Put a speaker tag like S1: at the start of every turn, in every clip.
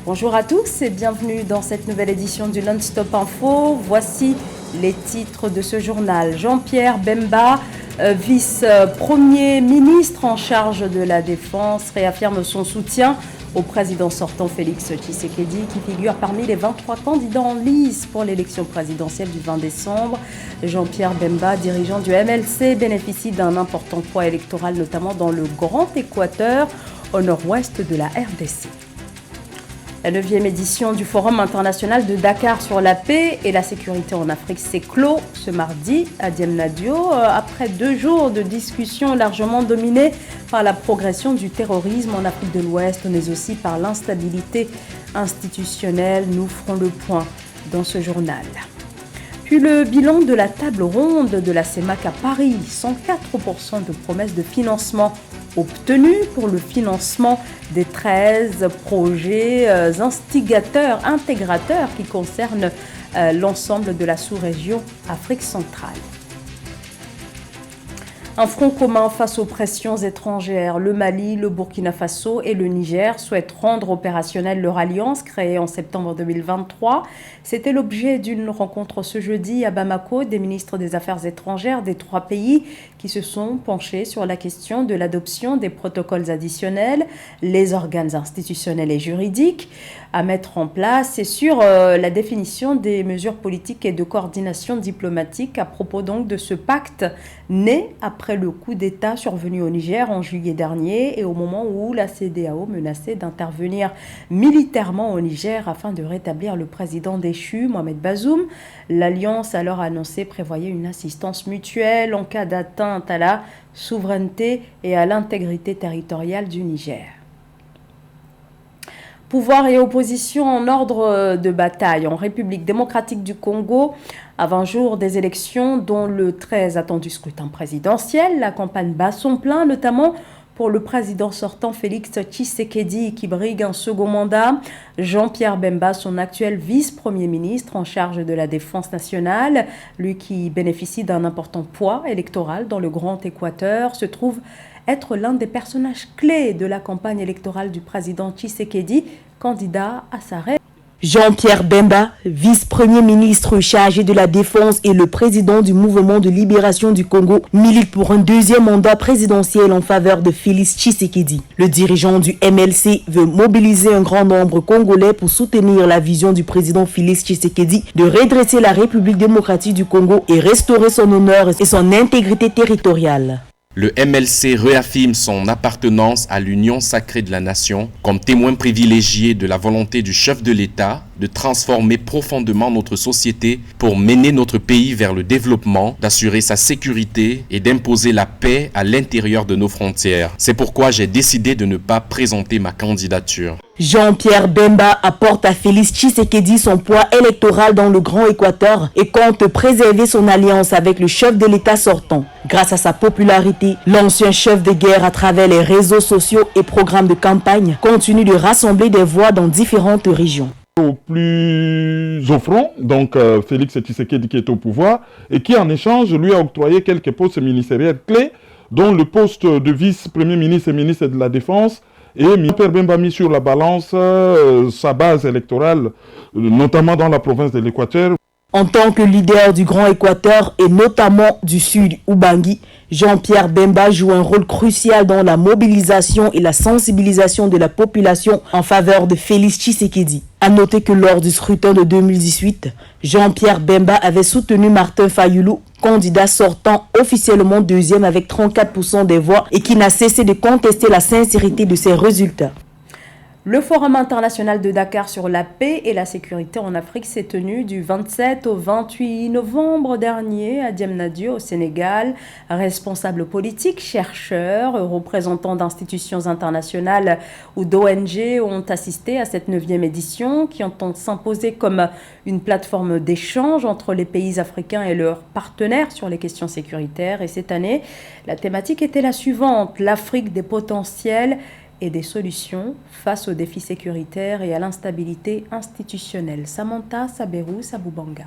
S1: Bonjour à tous et bienvenue dans cette nouvelle édition du Non-Stop Info. Voici les titres de ce journal. Jean-Pierre Bemba, vice-premier ministre en charge de la Défense, réaffirme son soutien au président sortant Félix Tshisekedi qui figure parmi les 23 candidats en lice pour l'élection présidentielle du 20 décembre. Jean-Pierre Bemba, dirigeant du MLC, bénéficie d'un important poids électoral, notamment dans le Grand Équateur, au nord-ouest de la RDC. La 9e édition du Forum international de Dakar sur la paix et la sécurité en Afrique s'est clos ce mardi à Diamniadio après 2 jours de discussions largement dominées par la progression du terrorisme en Afrique de l'Ouest, mais aussi par l'instabilité institutionnelle. Nous ferons le point dans ce journal. Puis le bilan de la table ronde de la CEMAC à Paris, 104% de promesses de financement obtenues pour le financement des 13 projets instigateurs, intégrateurs qui concernent l'ensemble de la sous-région Afrique centrale. Un front commun face aux pressions étrangères. Le Mali, le Burkina Faso et le Niger souhaitent rendre opérationnelle leur alliance créée en septembre 2023. C'était l'objet d'une rencontre ce jeudi à Bamako des ministres des Affaires étrangères des 3 pays qui se sont penchés sur la question de l'adoption des protocoles additionnels, les organes institutionnels et juridiques à mettre en place et sur la définition des mesures politiques et de coordination diplomatique à propos donc de ce pacte né après le coup d'État survenu au Niger en juillet dernier et au moment où la CEDEAO menaçait d'intervenir militairement au Niger afin de rétablir le président déchu, Mohamed Bazoum. L'alliance alors annoncée prévoyait une assistance mutuelle en cas d'atteinte à la souveraineté et à l'intégrité territoriale du Niger. Pouvoir et opposition en ordre de bataille en République démocratique du Congo. À 20 jours des élections, dont le très attendu scrutin présidentiel, la campagne bat son plein, notamment pour le président sortant Félix Tshisekedi qui brigue un second mandat. Jean-Pierre Bemba, son actuel vice-premier ministre en charge de la défense nationale, lui qui bénéficie d'un important poids électoral dans le Grand Équateur, se trouve être l'un des personnages clés de la campagne électorale du président Tshisekedi, candidat à sa réélection.
S2: Jean-Pierre Bemba, vice-premier ministre chargé de la Défense et le président du mouvement de libération du Congo, milite pour un 2e mandat présidentiel en faveur de Félix Tshisekedi. Le dirigeant du MLC veut mobiliser un grand nombre congolais pour soutenir la vision du président Félix Tshisekedi de redresser la République démocratique du Congo et restaurer son honneur et son intégrité territoriale.
S3: Le MLC réaffirme son appartenance à l'Union sacrée de la nation comme témoin privilégié de la volonté du chef de l'État de transformer profondément notre société pour mener notre pays vers le développement, d'assurer sa sécurité et d'imposer la paix à l'intérieur de nos frontières. C'est pourquoi j'ai décidé de ne pas présenter ma candidature.
S2: Jean-Pierre Bemba apporte à Félix Tshisekedi son poids électoral dans le Grand Équateur et compte préserver son alliance avec le chef de l'État sortant. Grâce à sa popularité, l'ancien chef de guerre à travers les réseaux sociaux et programmes de campagne continue de rassembler des voix dans différentes régions.
S4: Au plus offrant, donc Félix Tshisekedi qui est au pouvoir et qui en échange lui a octroyé quelques postes ministériels clés, dont le poste de vice-premier ministre et ministre de la Défense. Et Jean-Pierre Bemba a mis sur la balance sa base électorale, notamment dans la province de l'Équateur.
S2: En tant que leader du Grand Équateur et notamment du Sud Ubangi, Jean-Pierre Bemba joue un rôle crucial dans la mobilisation et la sensibilisation de la population en faveur de Félix Tshisekedi. A noter que lors du scrutin de 2018, Jean-Pierre Bemba avait soutenu Martin Fayulu, candidat sortant officiellement 2e avec 34% des voix et qui n'a cessé de contester la sincérité de ses résultats.
S1: Le Forum international de Dakar sur la paix et la sécurité en Afrique s'est tenu du 27 au 28 novembre dernier à Diamniadio au Sénégal. Responsables politiques, chercheurs, représentants d'institutions internationales ou d'ONG ont assisté à cette 9e édition qui entend s'imposer comme une plateforme d'échange entre les pays africains et leurs partenaires sur les questions sécuritaires. Et cette année, la thématique était la suivante: l'Afrique des potentiels et des solutions face aux défis sécuritaires et à l'instabilité institutionnelle. Samantha Saberou Sabubanga.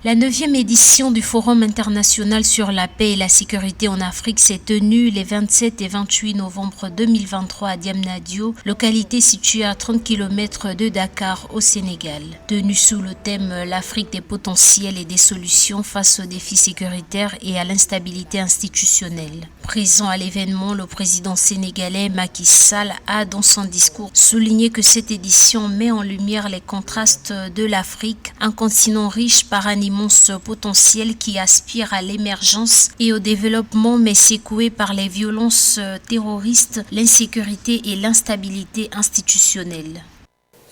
S5: La 9e édition du Forum international sur la paix et la sécurité en Afrique s'est tenue les 27 et 28 novembre 2023 à Diamniadio, localité située à 30 km de Dakar au Sénégal. Tenue sous le thème « L'Afrique des potentiels et des solutions face aux défis sécuritaires et à l'instabilité institutionnelle ». Présent à l'événement, le président sénégalais Macky Sall a dans son discours souligné que cette édition met en lumière les contrastes de l'Afrique, un continent riche par un immense potentiel qui aspire à l'émergence et au développement mais secoué par les violences terroristes, l'insécurité et l'instabilité institutionnelle.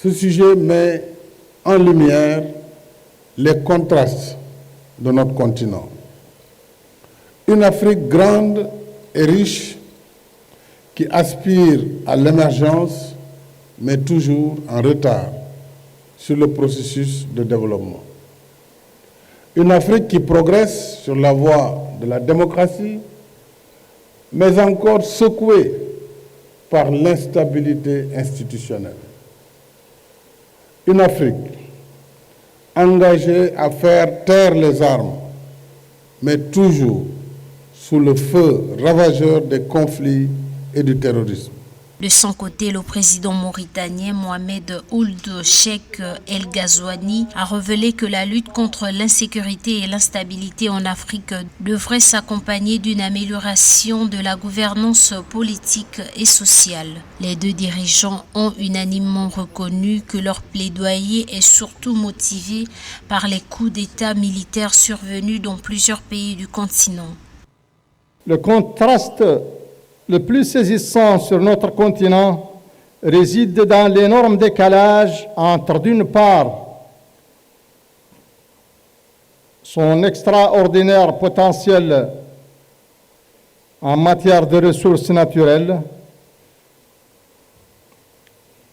S6: Ce sujet met en lumière les contrastes de notre continent. Une Afrique grande et riche qui aspire à l'émergence mais toujours en retard sur le processus de développement. Une Afrique qui progresse sur la voie de la démocratie, mais encore secouée par l'instabilité institutionnelle. Une Afrique engagée à faire taire les armes, mais toujours sous le feu ravageur des conflits et du terrorisme.
S5: De son côté, le président mauritanien Mohamed Ould Cheikh El Ghazouani a révélé que la lutte contre l'insécurité et l'instabilité en Afrique devrait s'accompagner d'une amélioration de la gouvernance politique et sociale. Les deux dirigeants ont unanimement reconnu que leur plaidoyer est surtout motivé par les coups d'État militaires survenus dans plusieurs pays du continent.
S7: Le contraste le plus saisissant sur notre continent réside dans l'énorme décalage entre, d'une part, son extraordinaire potentiel en matière de ressources naturelles,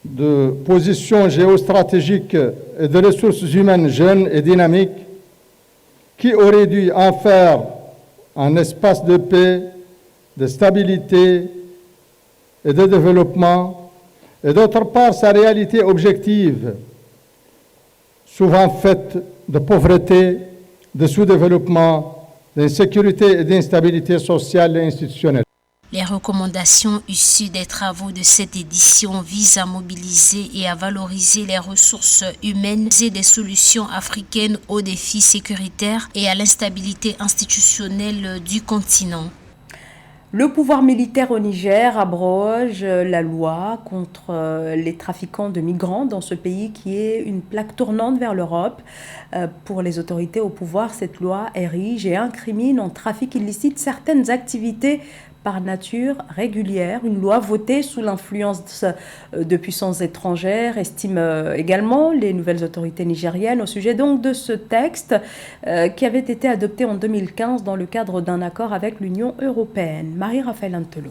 S7: de position géostratégique et de ressources humaines jeunes et dynamiques, qui aurait dû en faire un espace de paix, de stabilité et de développement, et d'autre part sa réalité objective, souvent faite de pauvreté, de sous-développement, d'insécurité et d'instabilité sociale et institutionnelle.
S5: Les recommandations issues des travaux de cette édition visent à mobiliser et à valoriser les ressources humaines et des solutions africaines aux défis sécuritaires et à l'instabilité institutionnelle du continent.
S1: Le pouvoir militaire au Niger abroge la loi contre les trafiquants de migrants dans ce pays qui est une plaque tournante vers l'Europe. Pour les autorités au pouvoir, cette loi érige et incrimine en trafic illicite certaines activités par nature régulière. Une loi votée sous l'influence de puissances étrangères, estime également les nouvelles autorités nigériennes au sujet donc de ce texte qui avait été adopté en 2015 dans le cadre d'un accord avec l'Union européenne. Marie-Raphaël Antelo.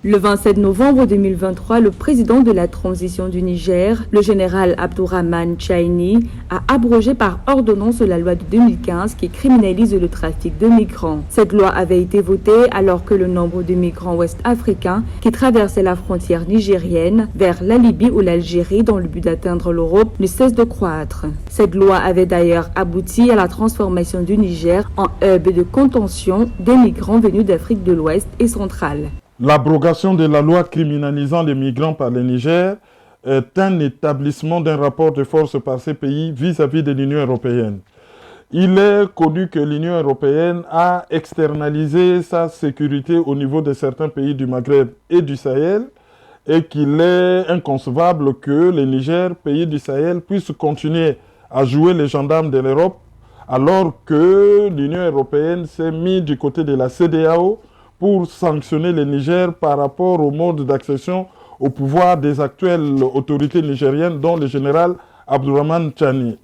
S2: Le 27 novembre 2023, le président de la transition du Niger, le général Abdourahmane Tchani, a abrogé par ordonnance la loi de 2015 qui criminalise le trafic de migrants. Cette loi avait été votée alors que le nombre de migrants ouest-africains qui traversaient la frontière nigérienne vers la Libye ou l'Algérie dans le but d'atteindre l'Europe ne cesse de croître. Cette loi avait d'ailleurs abouti à la transformation du Niger en hub de contention des migrants venus d'Afrique de l'Ouest et centrale.
S4: L'abrogation de la loi criminalisant les migrants par le Niger est un établissement d'un rapport de force par ces pays vis-à-vis de l'Union européenne. Il est connu que l'Union européenne a externalisé sa sécurité au niveau de certains pays du Maghreb et du Sahel et qu'il est inconcevable que le Niger, pays du Sahel, puisse continuer à jouer les gendarmes de l'Europe alors que l'Union européenne s'est mise du côté de la CEDEAO pour sanctionner le Niger par rapport au mode d'accession au pouvoir des actuelles autorités nigériennes, dont le général Abdourahmane Tchani.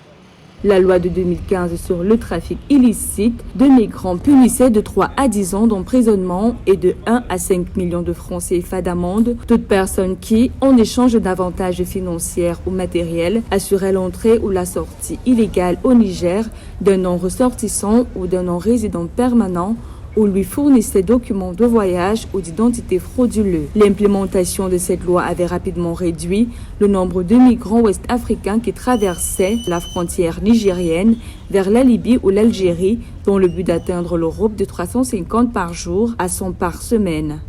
S2: La loi de 2015 sur le trafic illicite de migrants punissait de 3 à 10 ans d'emprisonnement et de 1 à 5 millions de francs CFA d'amende toute personne qui, en échange d'avantages financiers ou matériels, assurait l'entrée ou la sortie illégale au Niger d'un non-ressortissant ou d'un non-résident permanent
S8: ou lui fournissent des documents de voyage ou d'identité frauduleux. L'implémentation de cette loi avait rapidement réduit le nombre de migrants ouest-africains qui traversaient la frontière nigérienne vers la Libye ou l'Algérie, dans le but d'atteindre l'Europe de 350 par jour à 100 par semaine.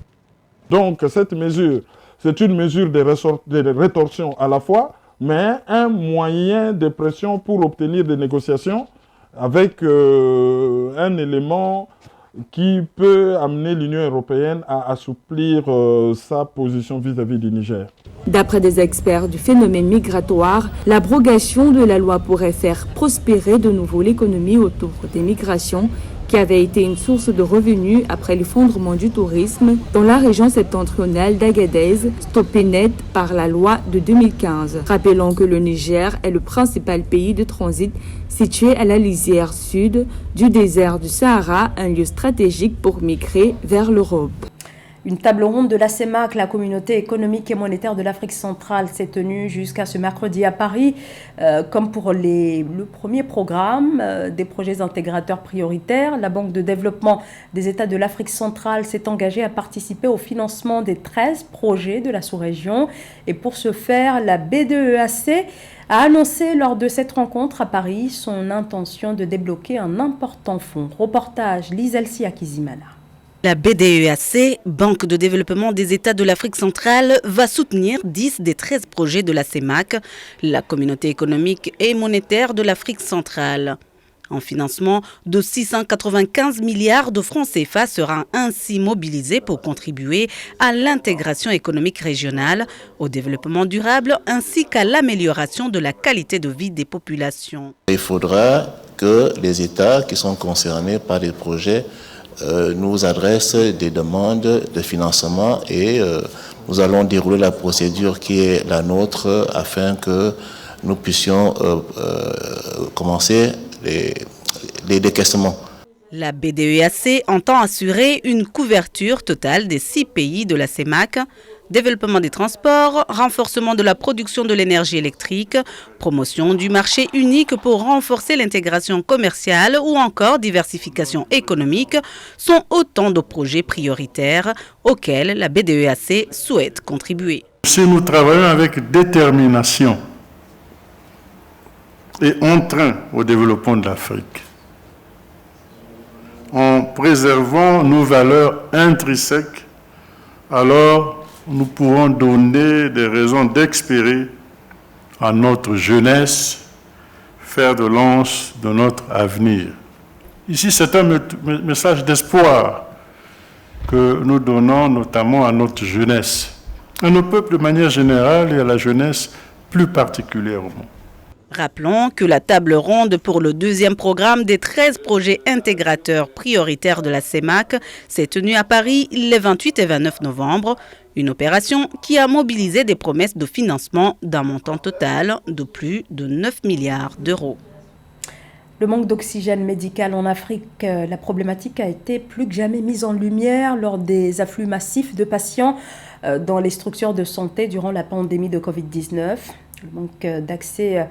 S4: Donc cette mesure, c'est une mesure de rétorsion à la fois, mais un moyen de pression pour obtenir des négociations avec un élément qui peut amener l'Union européenne à assouplir sa position vis-à-vis du Niger.
S8: D'après des experts du phénomène migratoire, l'abrogation de la loi pourrait faire prospérer de nouveau l'économie autour des migrations, qui avait été une source de revenus après l'effondrement du tourisme dans la région septentrionale d'Agadez, stoppée net par la loi de 2015. Rappelons que le Niger est le principal pays de transit situé à la lisière sud du désert du Sahara, un lieu stratégique pour migrer vers l'Europe.
S1: Une table ronde de la CEMAC, la communauté économique et monétaire de l'Afrique centrale, s'est tenue jusqu'à ce mercredi à Paris, comme pour le premier programme des projets intégrateurs prioritaires. La Banque de développement des États de l'Afrique centrale s'est engagée à participer au financement des 13 projets de la sous-région. Et pour ce faire, la BDEAC a annoncé lors de cette rencontre à Paris son intention de débloquer un important fonds. Reportage Lizelsi Akizimana.
S9: La BDEAC, Banque de développement des États de l'Afrique centrale, va soutenir 10 des 13 projets de la CEMAC, la communauté économique et monétaire de l'Afrique centrale. Un financement de 695 milliards de francs CFA sera ainsi mobilisé pour contribuer à l'intégration économique régionale, au développement durable ainsi qu'à l'amélioration de la qualité de vie des populations.
S10: Il faudra que les États qui sont concernés par les projets nous adressent des demandes de financement et nous allons dérouler la procédure qui est la nôtre afin que nous puissions commencer les décaissements.
S9: La BDEAC entend assurer une couverture totale des 6 pays de la CEMAC, développement des transports, renforcement de la production de l'énergie électrique, promotion du marché unique pour renforcer l'intégration commerciale ou encore diversification économique sont autant de projets prioritaires auxquels la BDEAC souhaite contribuer.
S11: Si nous travaillons avec détermination et entrain au développement de l'Afrique, en préservant nos valeurs intrinsèques, alors nous pourrons donner des raisons d'espérer à notre jeunesse, faire de lance de notre avenir. Ici, c'est un message d'espoir que nous donnons notamment à notre jeunesse, à nos peuples de manière générale et à la jeunesse plus particulièrement.
S9: Rappelons que la table ronde pour le deuxième programme des 13 projets intégrateurs prioritaires de la CEMAC s'est tenue à Paris les 28 et 29 novembre. Une opération qui a mobilisé des promesses de financement d'un montant total de plus de 9 milliards d'euros.
S1: Le manque d'oxygène médical en Afrique, la problématique a été plus que jamais mise en lumière lors des afflux massifs de patients dans les structures de santé durant la pandémie de Covid-19. Le manque d'accès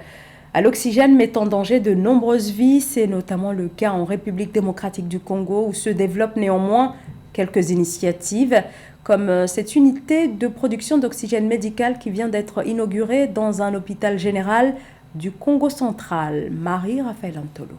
S1: à l'oxygène met en danger de nombreuses vies. C'est notamment le cas en République démocratique du Congo où se développent néanmoins quelques initiatives comme cette unité de production d'oxygène médical qui vient d'être inaugurée dans un hôpital général du Congo central. Marie-Raphaël Antolo.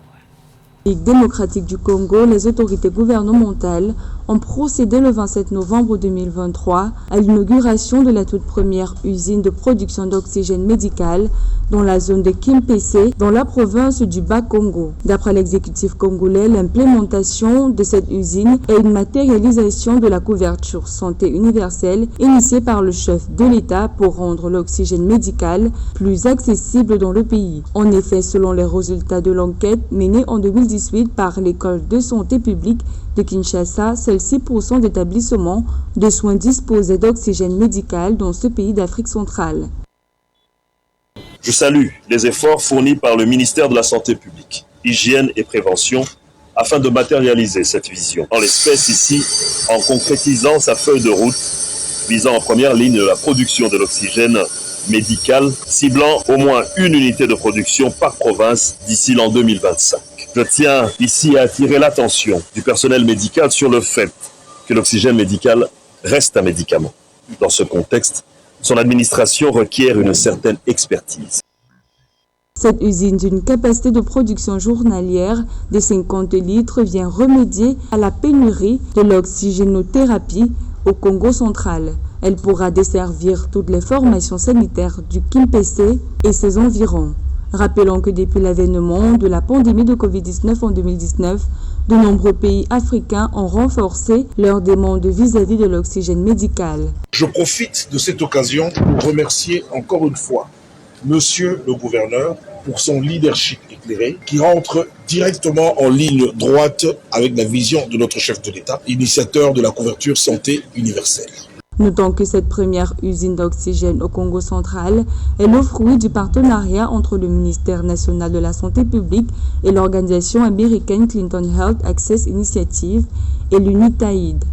S8: République démocratique du Congo, les autorités gouvernementales ont procédé le 27 novembre 2023 à l'inauguration de la toute première usine de production d'oxygène médical dans la zone de Kimpese, dans la province du Bas-Congo. D'après l'exécutif congolais, l'implémentation de cette usine est une matérialisation de la couverture santé universelle initiée par le chef de l'État pour rendre l'oxygène médical plus accessible dans le pays. En effet, selon les résultats de l'enquête menée en 2018 par l'école de santé publique de Kinshasa, seuls 6% d'établissements de soins disposaient d'oxygène médical dans ce pays d'Afrique centrale.
S12: Je salue les efforts fournis par le ministère de la Santé publique, Hygiène et Prévention afin de matérialiser cette vision. En l'espèce ici, en concrétisant sa feuille de route visant en première ligne la production de l'oxygène médical, ciblant au moins une unité de production par province d'ici l'an 2025. Je tiens ici à attirer l'attention du personnel médical sur le fait que l'oxygène médical reste un médicament. Dans ce contexte, son administration requiert une certaine expertise.
S8: Cette usine d'une capacité de production journalière de 50 litres vient remédier à la pénurie de l'oxygénothérapie au Congo central. Elle pourra desservir toutes les formations sanitaires du Kimpese et ses environs. Rappelons que depuis l'avènement de la pandémie de Covid-19 en 2019, de nombreux pays africains ont renforcé leurs demandes vis-à-vis de l'oxygène médical.
S13: Je profite de cette occasion pour remercier encore une fois Monsieur le gouverneur pour son leadership éclairé qui rentre directement en ligne droite avec la vision de notre chef de l'État, initiateur de la couverture santé universelle.
S8: Notons que cette première usine d'oxygène au Congo central est le fruit du partenariat entre le ministère national de la Santé publique et l'organisation américaine Clinton Health Access Initiative et l'UNITAID.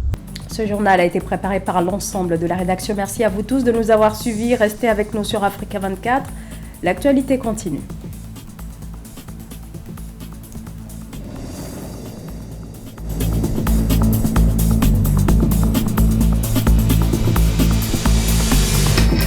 S1: Ce journal a été préparé par l'ensemble de la rédaction. Merci à vous tous de nous avoir suivis. Restez avec nous sur Africa 24. L'actualité continue.